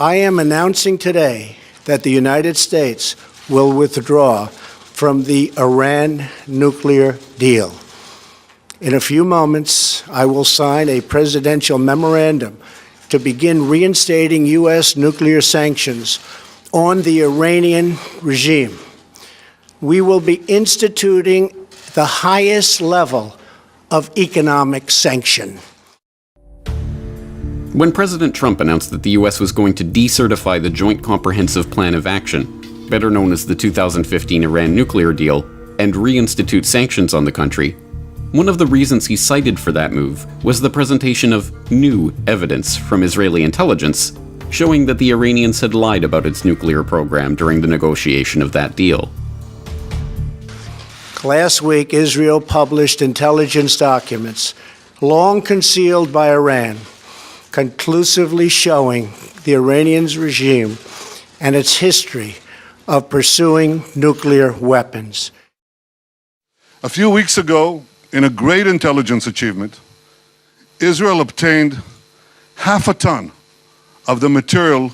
I am announcing today that the United States will withdraw from the Iran nuclear deal. In a few moments, I will sign a presidential memorandum to begin reinstating U.S. nuclear sanctions on the Iranian regime. We will be instituting the highest level of economic sanction. When President Trump announced that the U.S. was going to decertify the Joint Comprehensive Plan of Action, better known as the 2015 Iran nuclear deal, and reinstitute sanctions on the country, one of the reasons he cited for that move was the presentation of new evidence from Israeli intelligence showing that the Iranians had lied about its nuclear program during the negotiation of that deal. Last week, Israel published intelligence documents, long concealed by Iran, conclusively showing the Iranian regime and its history of pursuing nuclear weapons. A few weeks ago, in a great intelligence achievement, Israel obtained 1/2 ton of the material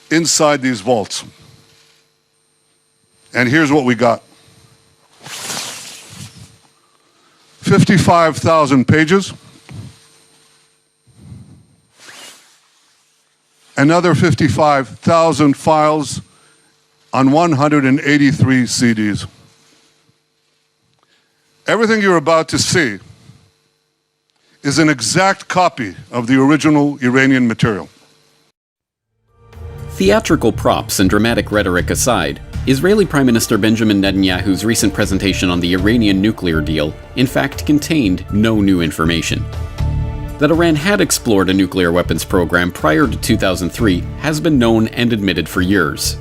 inside these vaults. And here's what we got. 55,000 pages, another 55,000 files on 183 CDs. Everything you're about to see is an exact copy of the original Iranian material. Theatrical props and dramatic rhetoric aside, Israeli Prime Minister Benjamin Netanyahu's recent presentation on the Iranian nuclear deal in fact contained no new information. That Iran had explored a nuclear weapons program prior to 2003 has been known and admitted for years.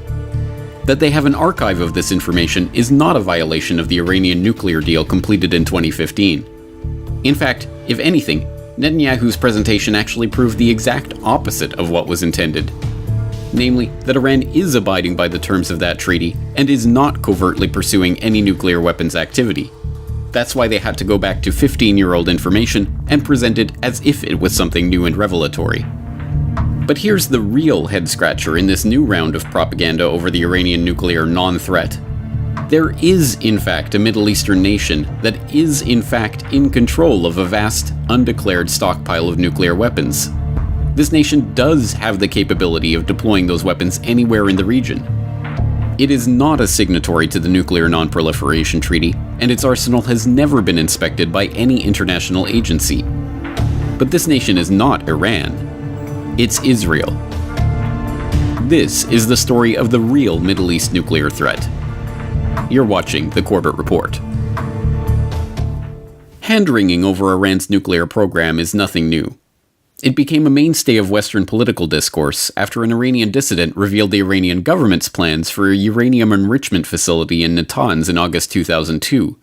That they have an archive of this information is not a violation of the Iranian nuclear deal completed in 2015. In fact, if anything, Netanyahu's presentation actually proved the exact opposite of what was intended. Namely, that Iran is abiding by the terms of that treaty and is not covertly pursuing any nuclear weapons activity. That's why they had to go back to 15-year-old information and present it as if it was something new and revelatory. But here's the real head-scratcher in this new round of propaganda over the Iranian nuclear non-threat. There is, in fact, a Middle Eastern nation that is, in fact, in control of a vast, undeclared stockpile of nuclear weapons. This nation does have the capability of deploying those weapons anywhere in the region. It is not a signatory to the Nuclear Non-Proliferation Treaty, and its arsenal has never been inspected by any international agency. But this nation is not Iran. It's Israel. This is the story of the real Middle East nuclear threat. You're watching the Corbett Report. Hand-wringing over Iran's nuclear program is nothing new. It became a mainstay of Western political discourse after an Iranian dissident revealed the Iranian government's plans for a uranium enrichment facility in Natanz in August 2002.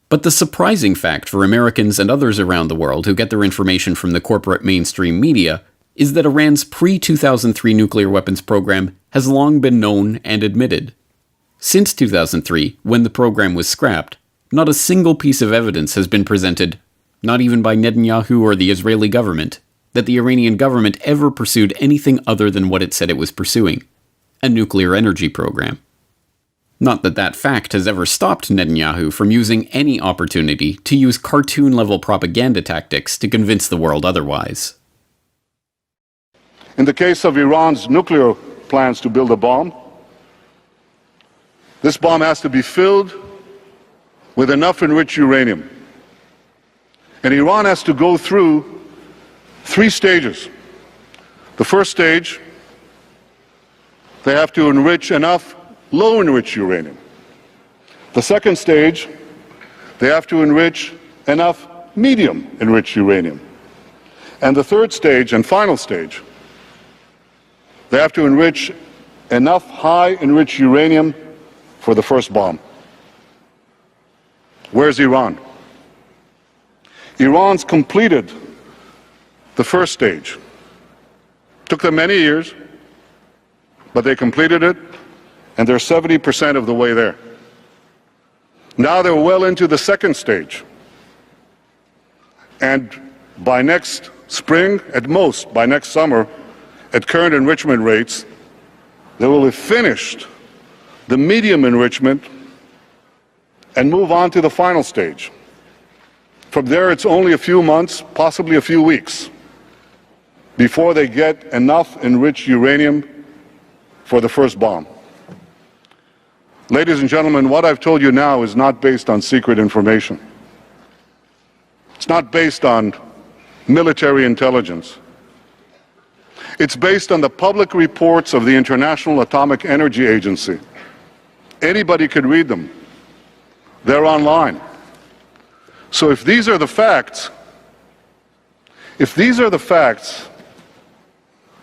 But the surprising fact for Americans and others around the world who get their information from the corporate mainstream media is that Iran's pre-2003 nuclear weapons program has long been known and admitted. Since 2003, when the program was scrapped, not a single piece of evidence has been presented, not even by Netanyahu or the Israeli government, that the Iranian government ever pursued anything other than what it said it was pursuing, a nuclear energy program. Not that that fact has ever stopped Netanyahu from using any opportunity to use cartoon-level propaganda tactics to convince the world otherwise. In the case of Iran's nuclear plans to build a bomb, this bomb has to be filled with enough enriched uranium. And Iran has to go through 3 stages. The first stage, they have to enrich enough low-enriched uranium. The second stage, they have to enrich enough medium-enriched uranium. And the third stage and final stage, they have to enrich enough high-enriched uranium for the first bomb. Where's Iran? Iran's completed the first stage. Took them many years, but they completed it, and they're 70% of the way there. Now they're well into the second stage. And by next spring, at most, by next summer, at current enrichment rates, they will have finished the medium enrichment and move on to the final stage. From there, it's only a few months, possibly a few weeks, before they get enough enriched uranium for the first bomb. Ladies and gentlemen, what I've told you now is not based on secret information. It's not based on military intelligence. It's based on the public reports of the International Atomic Energy Agency. Anybody could read them. They're online. So if these are the facts,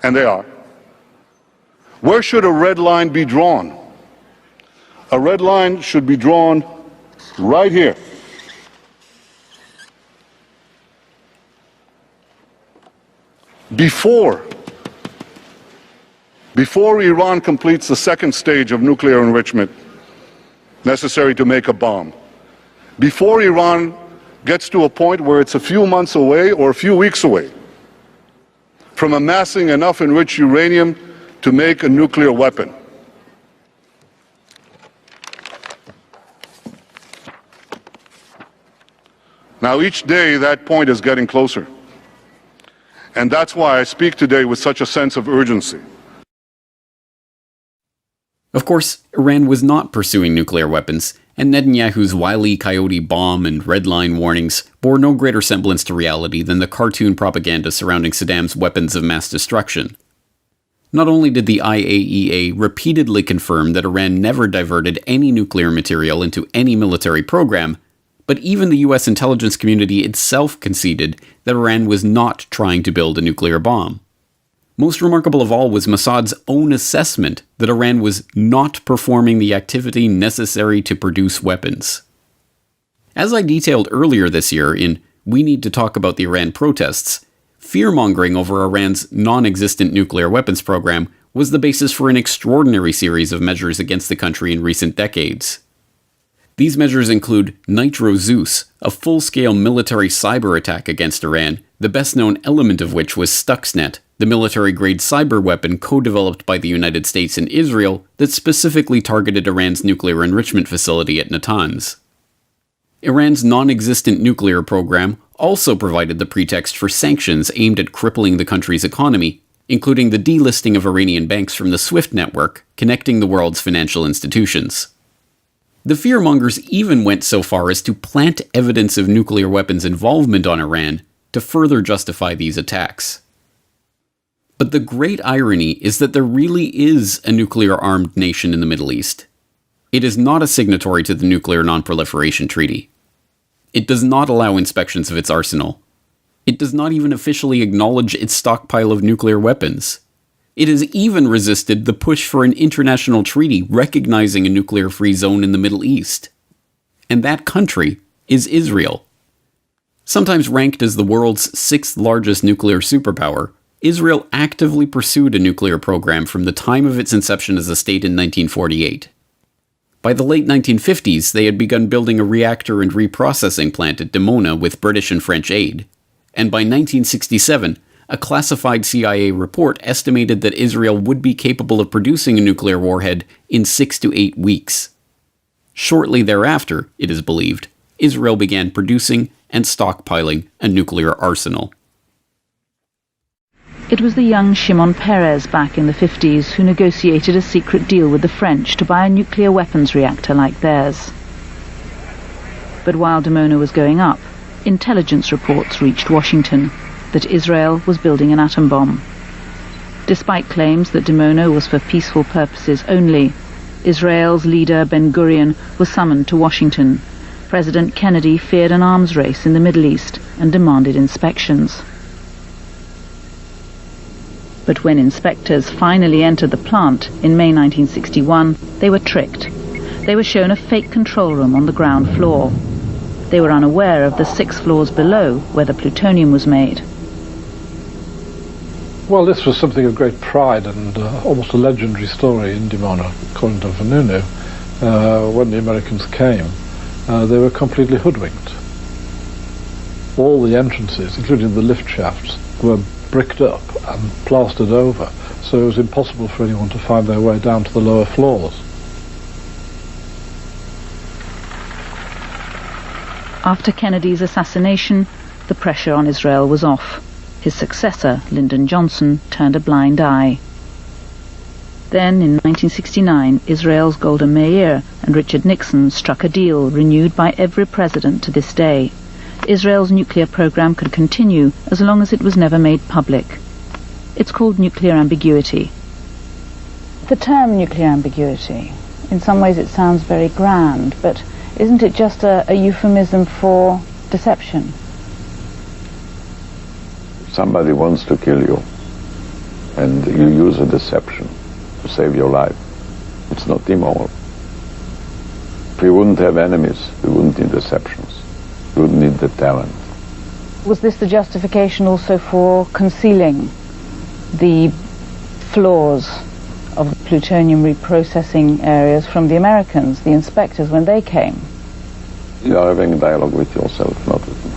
and they are, where should a red line be drawn? A red line should be drawn right here. Before Iran completes the second stage of nuclear enrichment necessary to make a bomb, before Iran gets to a point where it's a few months away or a few weeks away from amassing enough enriched uranium to make a nuclear weapon. Now, each day that point is getting closer. And that's why I speak today with such a sense of urgency. Of course, Iran was not pursuing nuclear weapons, and Netanyahu's Wile E. Coyote bomb and red line warnings bore no greater semblance to reality than the cartoon propaganda surrounding Saddam's weapons of mass destruction. Not only did the IAEA repeatedly confirm that Iran never diverted any nuclear material into any military program, but even the US intelligence community itself conceded that Iran was not trying to build a nuclear bomb. Most remarkable of all was Mossad's own assessment that Iran was not performing the activity necessary to produce weapons. As I detailed earlier this year in We Need to Talk About the Iran Protests, fear-mongering over Iran's non-existent nuclear weapons program was the basis for an extraordinary series of measures against the country in recent decades. These measures include Nitro Zeus, a full-scale military cyber attack against Iran, the best-known element of which was Stuxnet, the military-grade cyber weapon co-developed by the United States and Israel that specifically targeted Iran's nuclear enrichment facility at Natanz. Iran's non-existent nuclear program also provided the pretext for sanctions aimed at crippling the country's economy, including the delisting of Iranian banks from the SWIFT network, connecting the world's financial institutions. The fearmongers even went so far as to plant evidence of nuclear weapons involvement on Iran to further justify these attacks. But the great irony is that there really is a nuclear-armed nation in the Middle East. It is not a signatory to the Nuclear Non-Proliferation Treaty. It does not allow inspections of its arsenal. It does not even officially acknowledge its stockpile of nuclear weapons. It has even resisted the push for an international treaty recognizing a nuclear-free zone in the Middle East. And that country is Israel. Sometimes ranked as the world's sixth largest nuclear superpower, Israel actively pursued a nuclear program from the time of its inception as a state in 1948. By the late 1950s, they had begun building a reactor and reprocessing plant at Dimona with British and French aid, and by 1967, a classified CIA report estimated that Israel would be capable of producing a nuclear warhead in 6 to 8 weeks. Shortly thereafter, it is believed, Israel began producing and stockpiling a nuclear arsenal. It was the young Shimon Peres back in the 50s who negotiated a secret deal with the French to buy a nuclear weapons reactor like theirs. But while Dimona was going up, intelligence reports reached Washington that Israel was building an atom bomb. Despite claims that Dimona was for peaceful purposes only, Israel's leader Ben-Gurion was summoned to Washington. President Kennedy feared an arms race in the Middle East and demanded inspections. But when inspectors finally entered the plant in May 1961, they were tricked. They were shown a fake control room on the ground floor. They were unaware of the 6 floors below where the plutonium was made. Well, this was something of great pride and almost a legendary story in Dimona, according to Vanunu. When the Americans came, they were completely hoodwinked. All the entrances, including the lift shafts, were bricked up and plastered over, so it was impossible for anyone to find their way down to the lower floors. After Kennedy's assassination, the pressure on Israel was off. His successor, Lyndon Johnson, turned a blind eye. Then, in 1969, Israel's Golda Meir and Richard Nixon struck a deal renewed by every president to this day. Israel's nuclear program could continue as long as it was never made public. It's called nuclear ambiguity. The term nuclear ambiguity, in some ways it sounds very grand, but isn't it just a euphemism for deception? Somebody wants to kill you, and you use a deception to save your life. It's not immoral. If we wouldn't have enemies, we wouldn't need deceptions. We wouldn't need the talent. Was this the justification also for concealing the flaws of the plutonium reprocessing areas from the Americans, the inspectors, when they came? You are having a dialogue with yourself, not with me.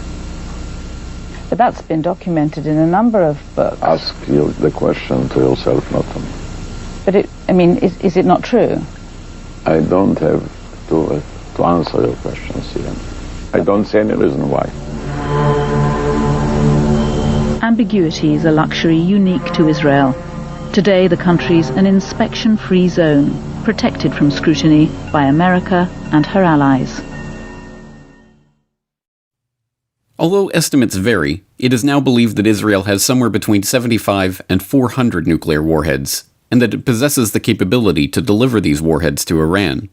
But that's been documented in a number of books. Ask you the question to yourself, not to me. But is it not true? I don't have to answer your questions here. I don't see any reason why. Ambiguity is a luxury unique to Israel. Today the country's an inspection-free zone, protected from scrutiny by America and her allies. Although estimates vary, it is now believed that Israel has somewhere between 75 and 400 nuclear warheads, and that it possesses the capability to deliver these warheads to Iran.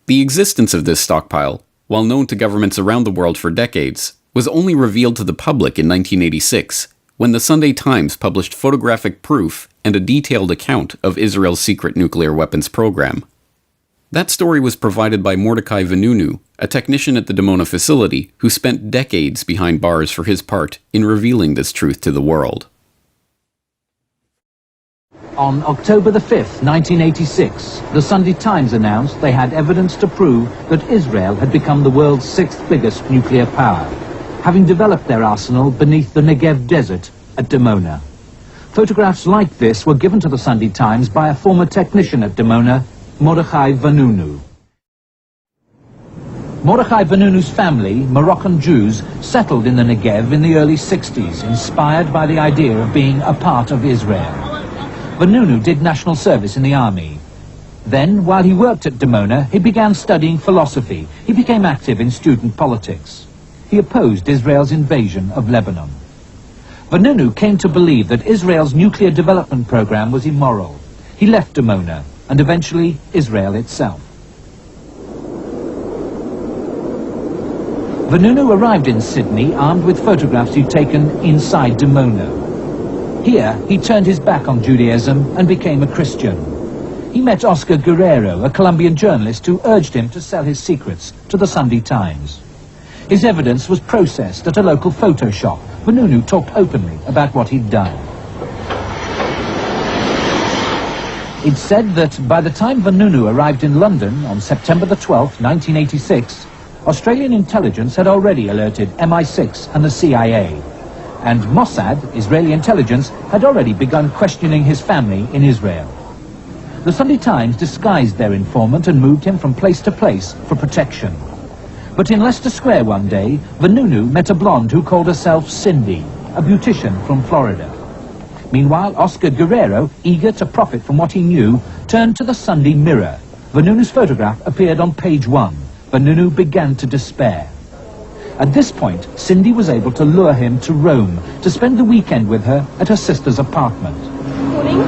The existence of this stockpile, while known to governments around the world for decades, was only revealed to the public in 1986, when the Sunday Times published photographic proof and a detailed account of Israel's secret nuclear weapons program. That story was provided by Mordecai Vanunu, a technician at the Dimona facility who spent decades behind bars for his part in revealing this truth to the world. On October the 5th, 1986, the Sunday Times announced they had evidence to prove that Israel had become the world's sixth biggest nuclear power, having developed their arsenal beneath the Negev desert at Dimona. Photographs like this were given to the Sunday Times by a former technician at Dimona, Mordechai Vanunu. Mordechai Vanunu's family, Moroccan Jews, settled in the Negev in the early 60s, inspired by the idea of being a part of Israel. Vanunu did national service in the army. Then, while he worked at Dimona, he began studying philosophy. He became active in student politics. He opposed Israel's invasion of Lebanon. Vanunu came to believe that Israel's nuclear development program was immoral. He left Dimona, and eventually Israel itself. Vanunu arrived in Sydney armed with photographs he'd taken inside Dimona. Here, he turned his back on Judaism and became a Christian. He met Oscar Guerrero, a Colombian journalist who urged him to sell his secrets to the Sunday Times. His evidence was processed at a local photo shop. Vanunu talked openly about what he'd done. It's said that by the time Vanunu arrived in London on September the 12th, 1986, Australian intelligence had already alerted MI6 and the CIA. And Mossad, Israeli intelligence, had already begun questioning his family in Israel. The Sunday Times disguised their informant and moved him from place to place for protection. But in Leicester Square one day, Vanunu met a blonde who called herself Cindy, a beautician from Florida. Meanwhile, Oscar Guerrero, eager to profit from what he knew, turned to the Sunday Mirror. Vanunu's photograph appeared on page 1. Vanunu began to despair. At this point, Cindy was able to lure him to Rome to spend the weekend with her at her sister's apartment. Morning.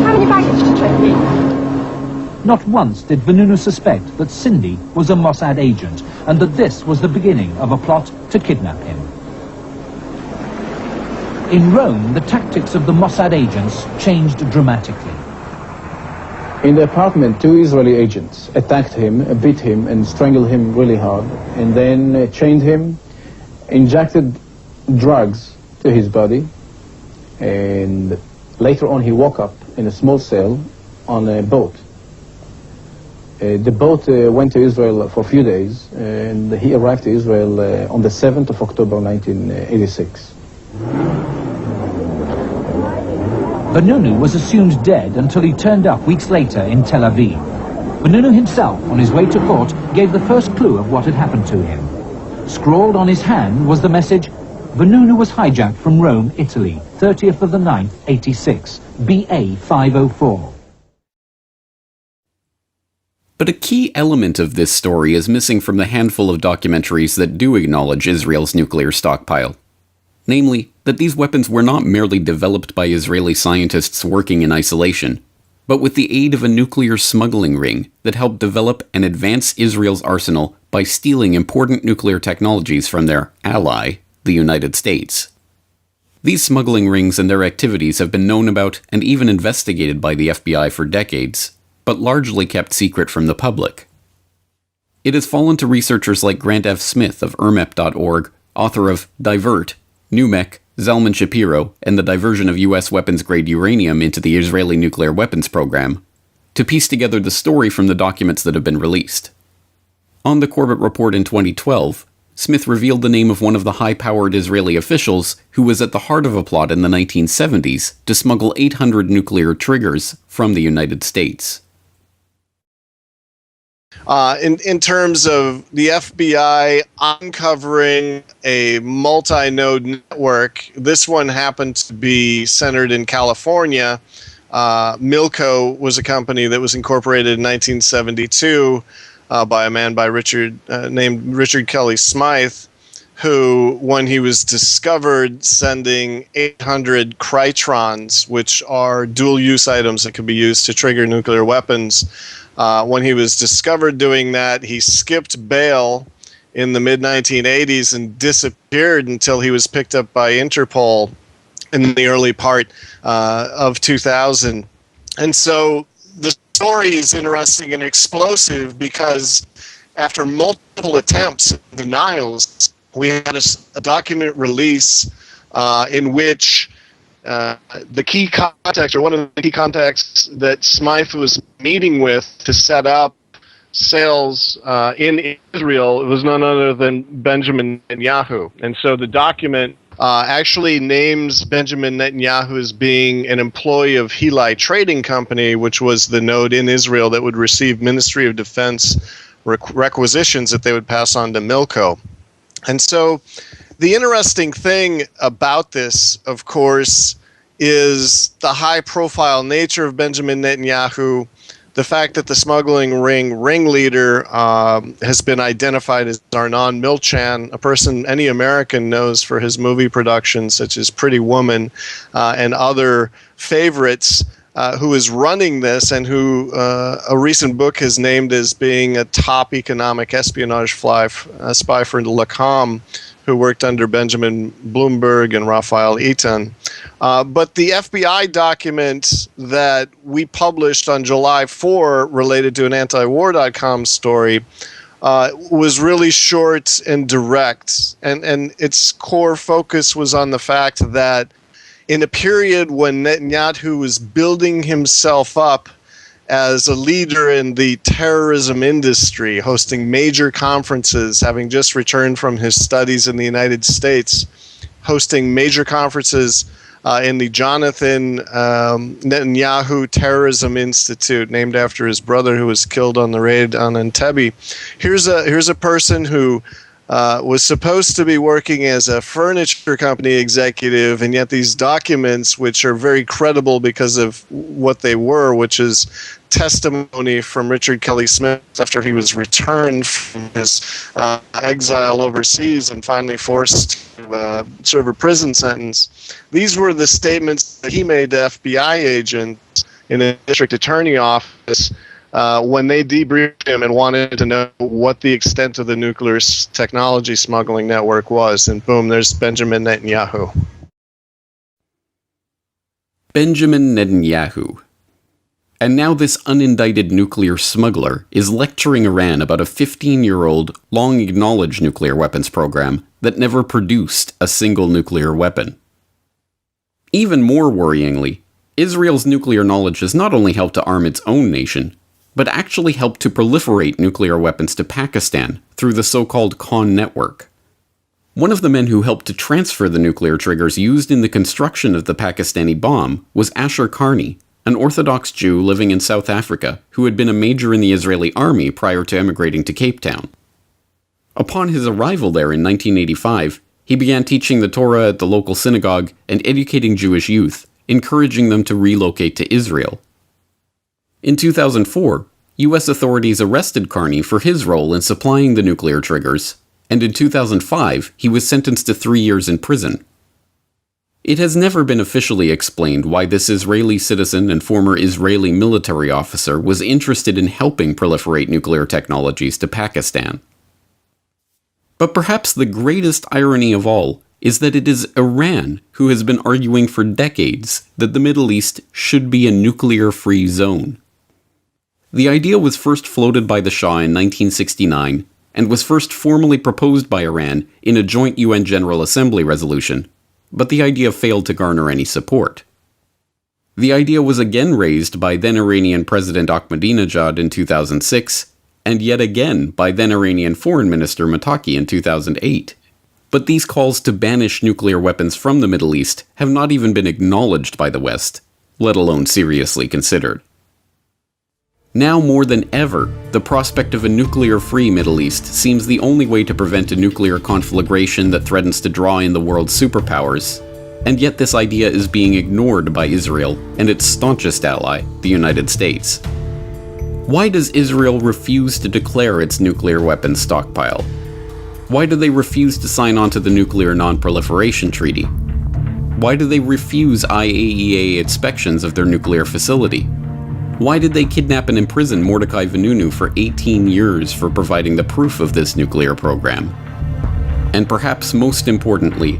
How many baggage to check in? Not once did Vanunu suspect that Cindy was a Mossad agent and that this was the beginning of a plot to kidnap him. In Rome, the tactics of the Mossad agents changed dramatically. In the apartment, 2 Israeli agents attacked him, beat him, and strangled him really hard, and then chained him, injected drugs to his body, and later on he woke up in a small cell on a boat. The boat went to Israel for a few days, and he arrived to Israel on the 7th of October 1986. Vanunu was assumed dead until he turned up weeks later in Tel Aviv. Vanunu himself, on his way to court, gave the first clue of what had happened to him. Scrawled on his hand was the message, Vanunu was hijacked from Rome, Italy, 30th of the 9th, 86, BA 504. But a key element of this story is missing from the handful of documentaries that do acknowledge Israel's nuclear stockpile. Namely, that these weapons were not merely developed by Israeli scientists working in isolation, but with the aid of a nuclear smuggling ring that helped develop and advance Israel's arsenal by stealing important nuclear technologies from their ally, the United States. These smuggling rings and their activities have been known about and even investigated by the FBI for decades, but largely kept secret from the public. It has fallen to researchers like Grant F. Smith of ERMEP.org, author of Divert, NUMEC, Zalman Shapiro, and the diversion of U.S. weapons-grade uranium into the Israeli nuclear weapons program, to piece together the story from the documents that have been released. On the Corbett report in 2012, Smith revealed the name of one of the high-powered Israeli officials who was at the heart of a plot in the 1970s to smuggle 800 nuclear triggers from the United States. In terms of the FBI uncovering a multi-node network, this one happened to be centered in California. Milco was a company that was incorporated in 1972 by a man named Richard Kelly Smythe, who, when he was discovered sending 800 Krytrons, which are dual-use items that could be used to trigger nuclear weapons, when he was discovered doing that, he skipped bail in the mid-1980s and disappeared until he was picked up by Interpol in the early part of 2000. And so the story is interesting and explosive because after multiple attempts and denials, we had a document release in which the key contact, or one of the key contacts that Smythe was meeting with to set up sales in Israel, it was none other than Benjamin Netanyahu. And so the document actually names Benjamin Netanyahu as being an employee of Heli Trading Company, which was the node in Israel that would receive Ministry of Defense requisitions that they would pass on to Milco. And so the interesting thing about this, of course, is the high-profile nature of Benjamin Netanyahu, the fact that the smuggling ringleader has been identified as Arnon Milchan, a person any American knows for his movie productions such as Pretty Woman and other favorites, who is running this and who a recent book has named as being a top economic espionage spy for Lacom, who worked under Benjamin Bloomberg and Raphael Eitan. But the FBI document that we published on July 4 related to an antiwar.com story was really short and direct. And its core focus was on the fact that in a period when Netanyahu was building himself up as a leader in the terrorism industry, hosting major conferences, having just returned from his studies in the United States, hosting major conferences in the Jonathan Netanyahu Terrorism Institute, named after his brother who was killed on the raid on Entebbe. Here's a person who was supposed to be working as a furniture company executive, and yet these documents, which are very credible because of what they were, which is testimony from Richard Kelly Smith after he was returned from his exile overseas and finally forced to serve a prison sentence. These were the statements that he made to FBI agents in the district attorney office when they debriefed him and wanted to know what the extent of the nuclear technology smuggling network was. And boom, there's Benjamin Netanyahu. Benjamin Netanyahu. And now this unindicted nuclear smuggler is lecturing Iran about a 15-year-old, long-acknowledged nuclear weapons program that never produced a single nuclear weapon. Even more worryingly, Israel's nuclear knowledge has not only helped to arm its own nation, but actually helped to proliferate nuclear weapons to Pakistan through the so-called Khan network. One of the men who helped to transfer the nuclear triggers used in the construction of the Pakistani bomb was Asher Carney, an Orthodox Jew living in South Africa who had been a major in the Israeli army prior to emigrating to Cape Town. Upon his arrival there in 1985, he began teaching the Torah at the local synagogue and educating Jewish youth, encouraging them to relocate to Israel. In 2004, U.S. authorities arrested Carney for his role in supplying the nuclear triggers, and in 2005 he was sentenced to 3 years in prison. It has never been officially explained why this Israeli citizen and former Israeli military officer was interested in helping proliferate nuclear technologies to Pakistan. But perhaps the greatest irony of all is that it is Iran who has been arguing for decades that the Middle East should be a nuclear-free zone. The idea was first floated by the Shah in 1969 and was first formally proposed by Iran in a joint UN General Assembly resolution, but the idea failed to garner any support. The idea was again raised by then-Iranian President Ahmadinejad in 2006, and yet again by then-Iranian Foreign Minister Mottaki in 2008. But these calls to banish nuclear weapons from the Middle East have not even been acknowledged by the West, let alone seriously considered. Now more than ever, the prospect of a nuclear-free Middle East seems the only way to prevent a nuclear conflagration that threatens to draw in the world's superpowers, and yet this idea is being ignored by Israel and its staunchest ally, the United States. Why does Israel refuse to declare its nuclear weapons stockpile? Why do they refuse to sign on to the Nuclear Non-Proliferation Treaty? Why do they refuse IAEA inspections of their nuclear facility? Why did they kidnap and imprison Mordecai Vanunu for 18 years for providing the proof of this nuclear program? And perhaps most importantly,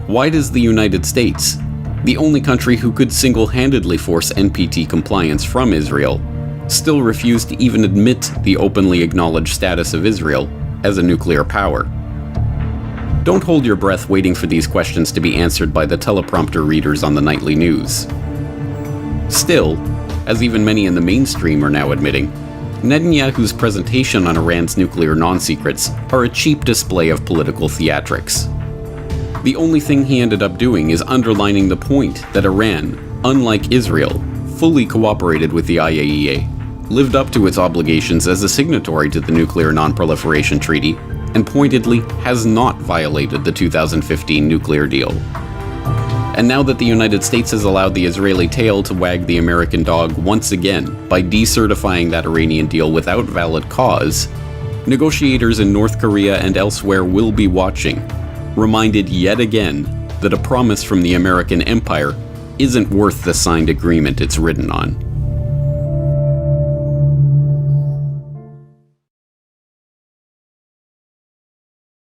why does the United States, the only country who could single-handedly force NPT compliance from Israel, still refuse to even admit the openly acknowledged status of Israel as a nuclear power? Don't hold your breath waiting for these questions to be answered by the teleprompter readers on the nightly news. Still, as even many in the mainstream are now admitting, Netanyahu's presentation on Iran's nuclear non-secrets are a cheap display of political theatrics. The only thing he ended up doing is underlining the point that Iran, unlike Israel, fully cooperated with the IAEA, lived up to its obligations as a signatory to the Nuclear Non-Proliferation Treaty, and pointedly has not violated the 2015 nuclear deal. And now that the United States has allowed the Israeli tail to wag the American dog once again by decertifying that Iranian deal without valid cause, negotiators in North Korea and elsewhere will be watching, reminded yet again that a promise from the American empire isn't worth the signed agreement it's written on.